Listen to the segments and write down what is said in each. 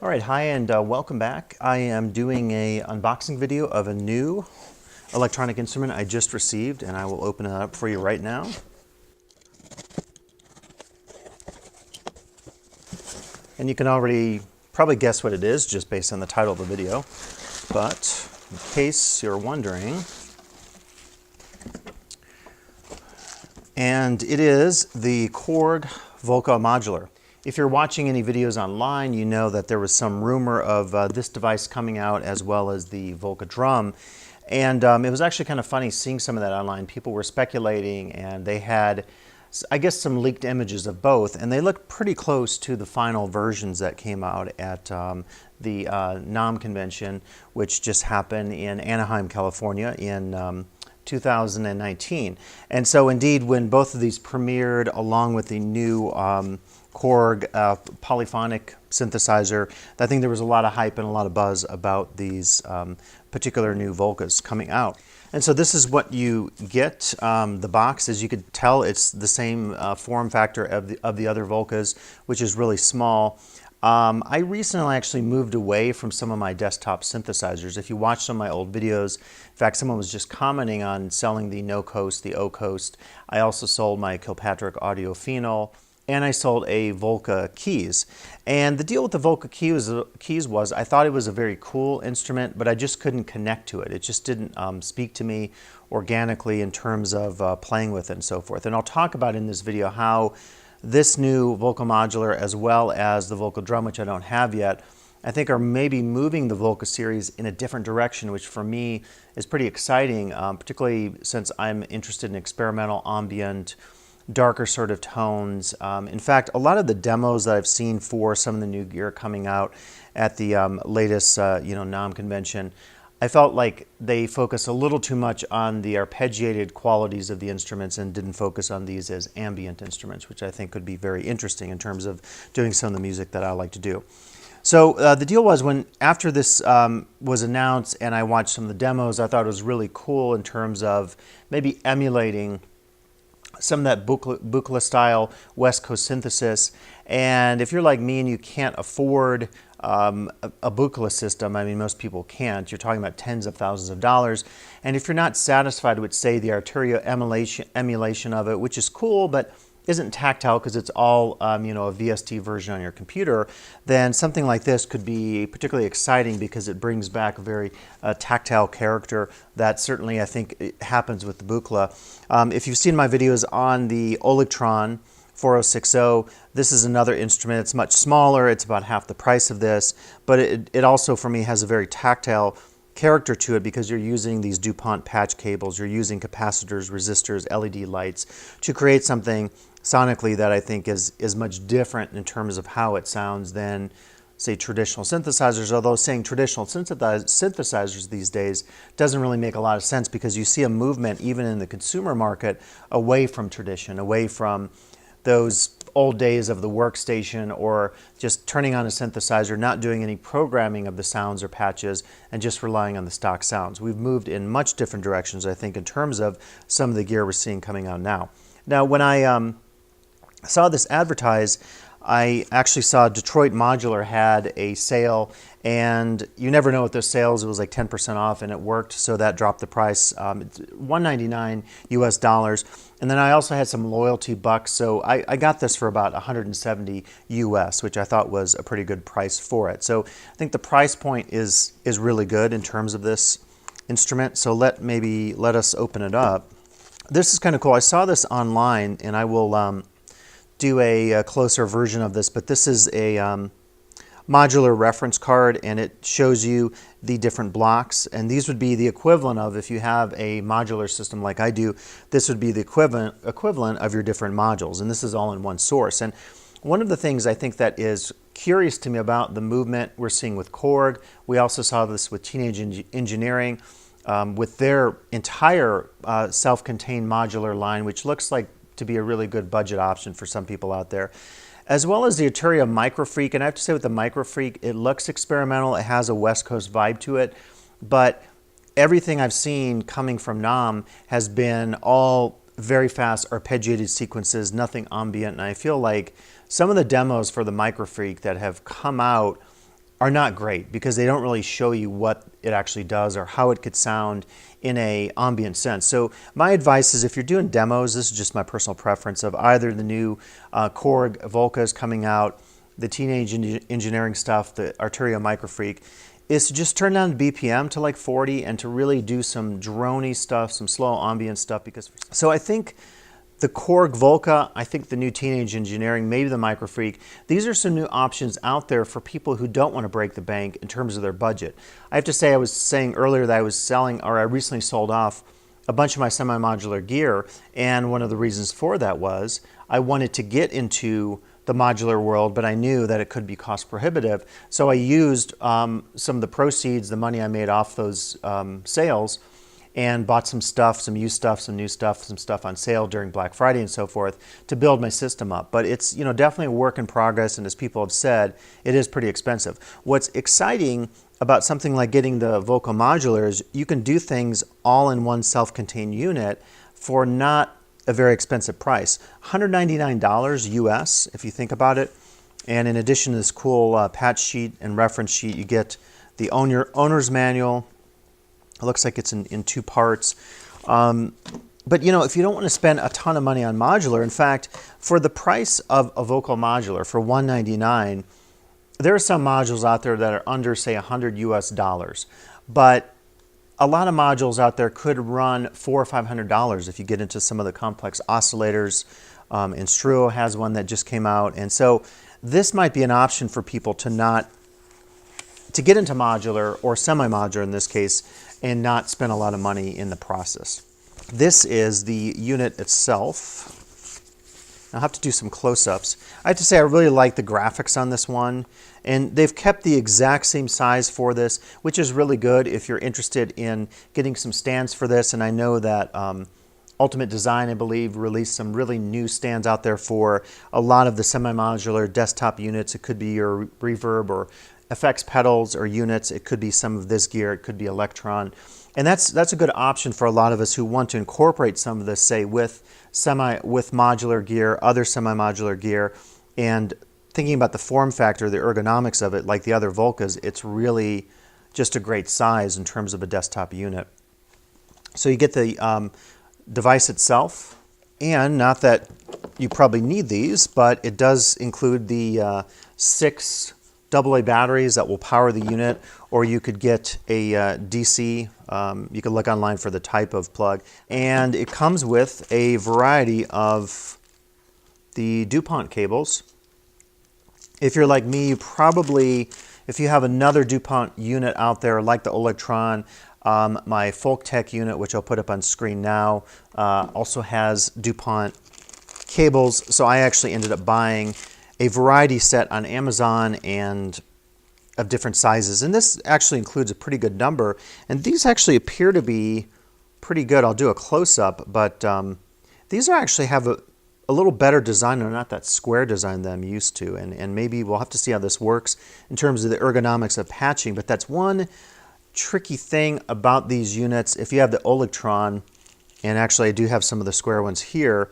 All right, hi and welcome back. I am doing a unboxing video of a new electronic instrument I just received, and I will open it up for you right now. And you can already probably guess what it is just based on the title of the video, but in case you're wondering, and it is the Korg Volca Modular. If you're watching any videos online, you know that there was some rumor of this device coming out as well as the Volca drum. And it was actually kind of funny seeing some of that online. People were speculating and they had, I guess, some leaked images of both. And they looked pretty close to the final versions that came out at the NAMM convention, which just happened in Anaheim, California in 2019. And so indeed, when both of these premiered along with the new Korg polyphonic synthesizer, I think there was a lot of hype and a lot of buzz about these particular new Volcas coming out. And so this is what you get. The box, as you could tell, it's the same form factor of the other Volcas, which is really small. I recently actually moved away from some of my desktop synthesizers. If you watch some of my old videos, in fact, someone was just commenting on selling the No Coast, the O Coast. I also sold my Kilpatrick Audio Phenol, and I sold a Volca keys. And the deal with the Volca keys was I thought it was a very cool instrument, but I just couldn't connect to it. It just didn't speak to me organically in terms of playing with it and so forth. And I'll talk about in this video how this new Volca Modular, as well as the Volca drum, which I don't have yet, I think are maybe moving the Volca series in a different direction, which for me is pretty exciting, particularly since I'm interested in experimental, ambient, darker sort of tones. In fact, a lot of the demos that I've seen for some of the new gear coming out at the latest NAMM convention, I felt like they focus a little too much on the arpeggiated qualities of the instruments and didn't focus on these as ambient instruments, which I think could be very interesting in terms of doing some of the music that I like to do. So the deal was, after this was announced and I watched some of the demos, I thought it was really cool in terms of maybe emulating some of that Buchla style West Coast synthesis. And if you're like me and you can't afford a Buchla system, I mean, most people can't. You're talking about tens of thousands of dollars. And if you're not satisfied with, say, the Arturia emulation of it, which is cool, but isn't tactile because it's all a VST version on your computer, then something like this could be particularly exciting because it brings back a very tactile character that certainly I think it happens with the Buchla. If you've seen my videos on the Olictron 4060, this is another instrument. It's much smaller. It's about half the price of this, but it also for me has a very tactile character to it because you're using these DuPont patch cables, you're using capacitors, resistors, LED lights to create something sonically that I think is much different in terms of how it sounds than, say, traditional synthesizers, although saying traditional synthesizers these days doesn't really make a lot of sense because you see a movement even in the consumer market away from tradition, away from those old days of the workstation or just turning on a synthesizer, not doing any programming of the sounds or patches, and just relying on the stock sounds. We've moved in much different directions, I think, in terms of some of the gear we're seeing coming out now. Now, when I saw this advertised, I actually saw Detroit Modular had a sale, and you never know with those sales. It was like 10% off, and it worked, so that dropped the price. It's $199 US. And then I also had some loyalty bucks, so I got this for about 170 US, which I thought was a pretty good price for it. So I think the price point is really good in terms of this instrument. So let us open it up. This is kind of cool. I saw this online, and I will do a closer version of this, but this is a modular reference card, and it shows you the different blocks, and these would be the equivalent of, if you have a modular system like I do, this would be the equivalent of your different modules, and this is all in one source. And one of the things I think that is curious to me about the movement we're seeing with Korg, we also saw this with Teenage Engineering, with their entire self-contained modular line, which looks like to be a really good budget option for some people out there, as well as the Arturia Microfreak. And I have to say, with the Microfreak, it looks experimental. It has a West Coast vibe to it, but everything I've seen coming from NAMM has been all very fast arpeggiated sequences, nothing ambient. And I feel like some of the demos for the Microfreak that have come out are not great because they don't really show you what it actually does or how it could sound in a ambient sense. So my advice is if you're doing demos, this is just my personal preference of either the new Korg Volcas coming out, the Teenage Engineering stuff, the Arturio Microfreak, is to just turn down the BPM to like 40 and to really do some droney stuff, some slow ambient stuff. So I think the Korg Volca, I think the new Teenage Engineering, maybe the Microfreak, these are some new options out there for people who don't want to break the bank in terms of their budget. I have to say, I was saying earlier that I was selling, or I recently sold off a bunch of my semi-modular gear, and one of the reasons for that was I wanted to get into the modular world, but I knew that it could be cost prohibitive. So I used some of the proceeds, the money I made off those sales, and bought some stuff, some used stuff, some new stuff, some stuff on sale during Black Friday and so forth to build my system up. But it's, you know, definitely a work in progress, and as people have said, it is pretty expensive. What's exciting about something like getting the Volca Modular is you can do things all in one self-contained unit for not a very expensive price. $199 US, if you think about it. And in addition to this cool patch sheet and reference sheet, you get the owner's manual. It looks like it's in two parts. But you know, if you don't want to spend a ton of money on modular, in fact, for the price of a Volca Modular for $199, there are some modules out there that are under, say, $100 US. But a lot of modules out there could run $400 or $500 if you get into some of the complex oscillators. Instruo has one that just came out, and so this might be an option for people to get into modular or semi-modular in this case, and not spend a lot of money in the process. This is the unit itself. I'll have to do some close-ups. I have to say I really like the graphics on this one, and they've kept the exact same size for this, which is really good if you're interested in getting some stands for this. And I know that Ultimate Design, I believe, released some really new stands out there for a lot of the semi-modular desktop units. It could be your reverb or effects pedals or units. It could be some of this gear. It could be Electron. And that's a good option for a lot of us who want to incorporate some of this, say, with modular gear, other semi-modular gear, and thinking about the form factor, the ergonomics of it, like the other Volcas, it's really just a great size in terms of a desktop unit. So you get the device itself, and not that you probably need these, but it does include the 6 AA batteries that will power the unit, or you could get a DC. You can look online for the type of plug. And it comes with a variety of the DuPont cables. If you're like me, you probably, if you have another DuPont unit out there like the Electron, my Folk Tech unit, which I'll put up on screen now, also has DuPont cables. So I actually ended up buying a variety set on Amazon and of different sizes, and this actually includes a pretty good number, and these actually appear to be pretty good. I'll do a close-up, but these are actually have a little better design, or not that square design that I'm used to, and maybe we'll have to see how this works in terms of the ergonomics of patching. But that's one tricky thing about these units. If you have the Electron, and actually I do have some of the square ones here,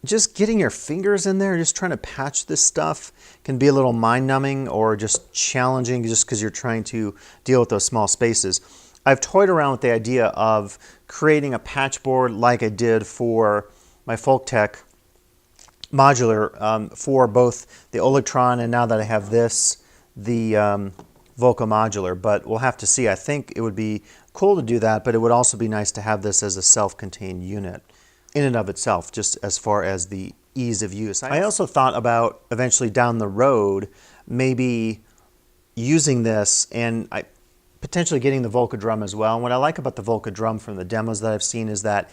just getting your fingers in there, just trying to patch this stuff can be a little mind-numbing or just challenging just because you're trying to deal with those small spaces. I've toyed around with the idea of creating a patch board like I did for my Folk Tech modular for both the Electron, and now that I have this, the Volca Modular. But we'll have to see. I think it would be cool to do that, but it would also be nice to have this as a self-contained unit in and of itself, just as far as the ease of use. I also thought about eventually down the road maybe using this and potentially getting the Volca drum as well. And what I like about the Volca drum from the demos that I've seen is that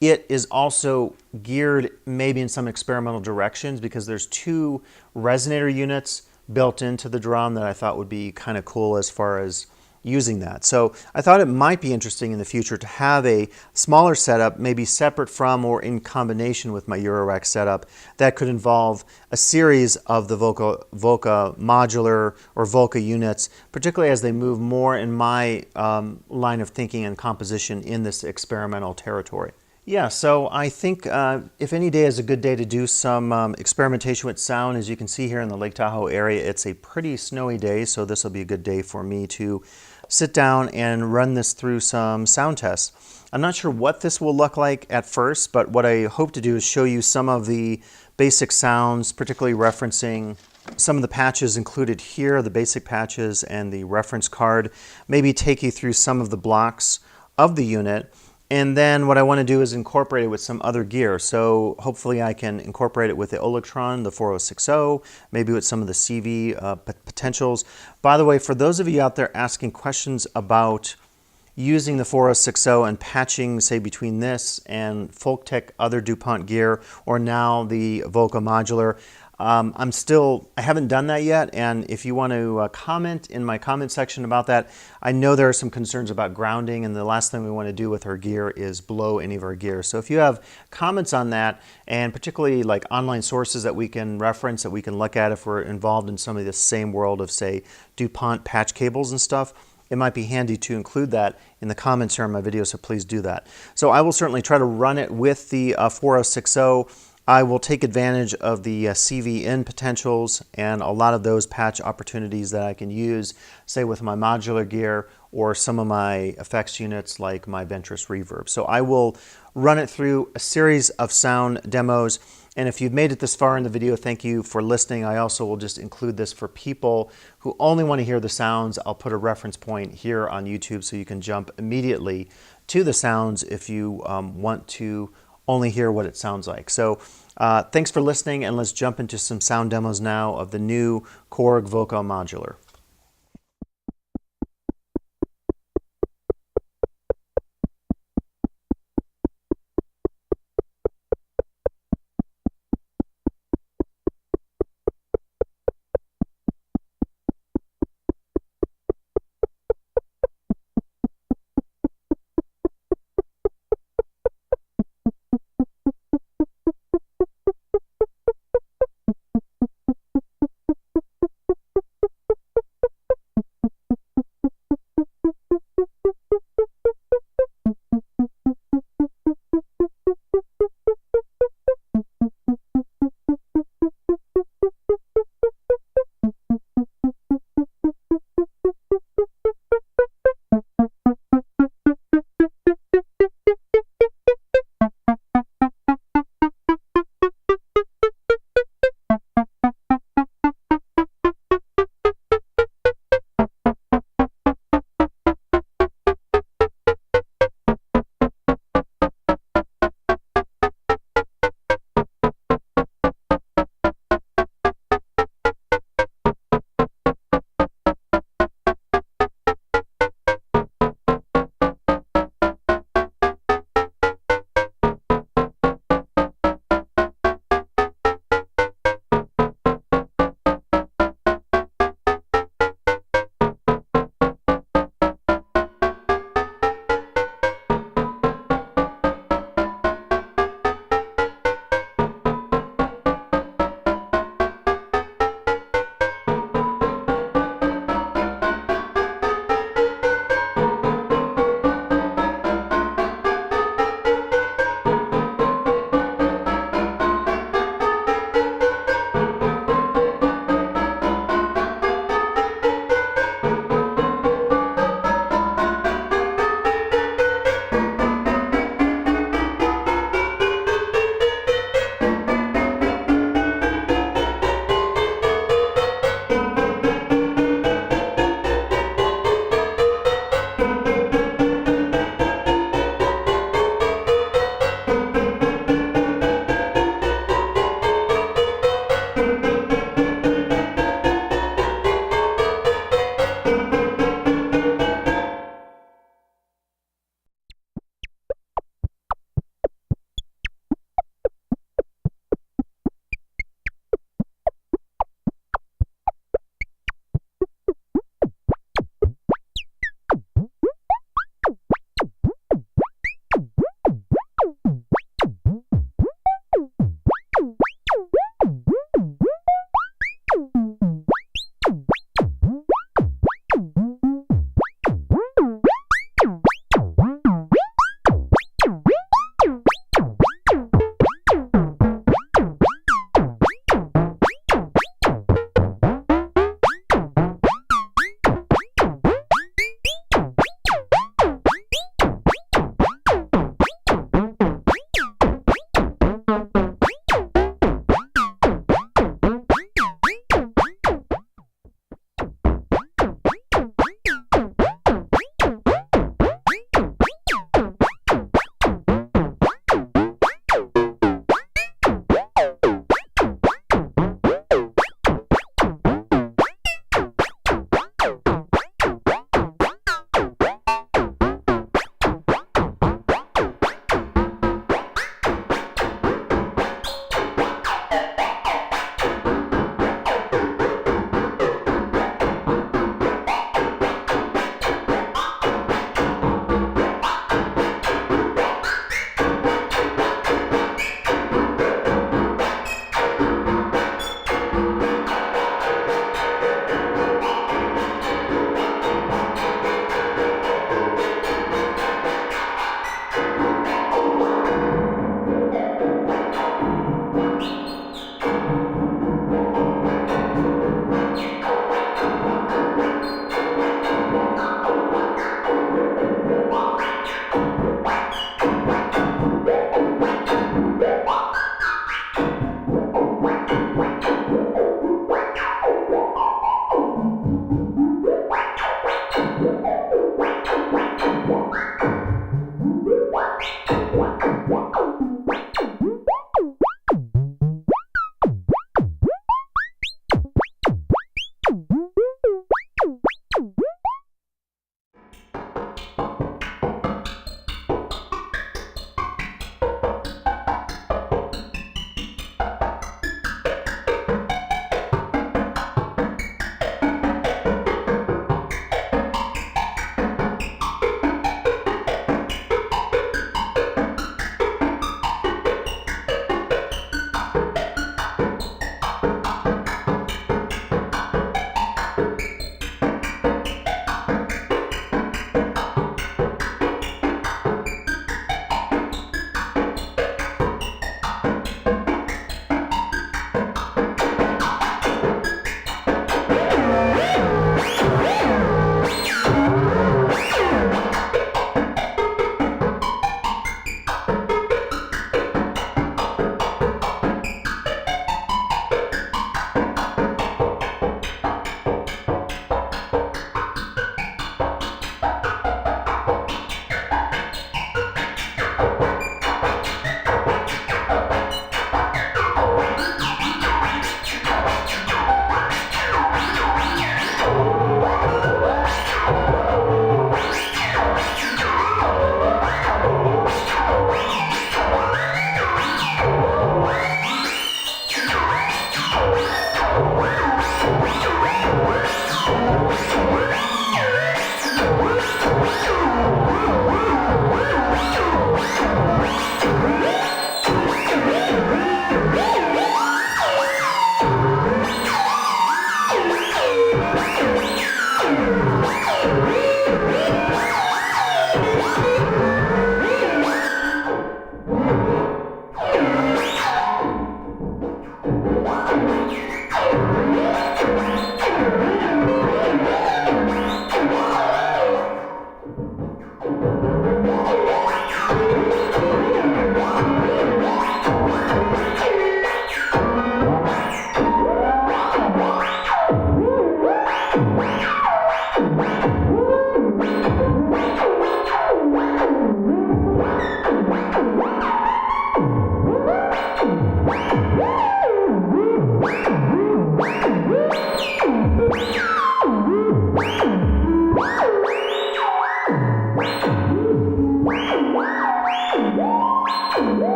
it is also geared maybe in some experimental directions, because there's 2 resonator units built into the drum that I thought would be kind of cool as far as using that. So I thought it might be interesting in the future to have a smaller setup, maybe separate from or in combination with my Eurorack setup, that could involve a series of the Volca Modular or Volca units, particularly as they move more in my line of thinking and composition in this experimental territory. Yeah, so I think if any day is a good day to do some experimentation with sound. As you can see here in the Lake Tahoe area, it's a pretty snowy day, so this will be a good day for me to sit down and run this through some sound tests. I'm not sure what this will look like at first, but what I hope to do is show you some of the basic sounds, particularly referencing some of the patches included here, the basic patches and the reference card, maybe take you through some of the blocks of the unit. And then what I want to do is incorporate it with some other gear. So hopefully I can incorporate it with the Electron, the 4060, maybe with some of the CV potentials. By the way, for those of you out there asking questions about using the 4060 and patching, say, between this and Folktech other DuPont gear, or now the Volca Modular, I haven't done that yet, and if you want to comment in my comment section about that, I know there are some concerns about grounding, and the last thing we want to do with our gear is blow any of our gear. So if you have comments on that, and particularly like online sources that we can reference, that we can look at if we're involved in some of the same world of, say, DuPont patch cables and stuff, it might be handy to include that in the comments here on my video, so please do that. So I will certainly try to run it with the 4060. I will take advantage of the CV in potentials and a lot of those patch opportunities that I can use, say with my modular gear or some of my effects units like my Ventress Reverb. So I will run it through a series of sound demos. And if you've made it this far in the video, thank you for listening. I also will just include this for people who only want to hear the sounds. I'll put a reference point here on YouTube so you can jump immediately to the sounds if you want to only hear what it sounds like. So thanks for listening, and let's jump into some sound demos now of the new Korg Volca Modular.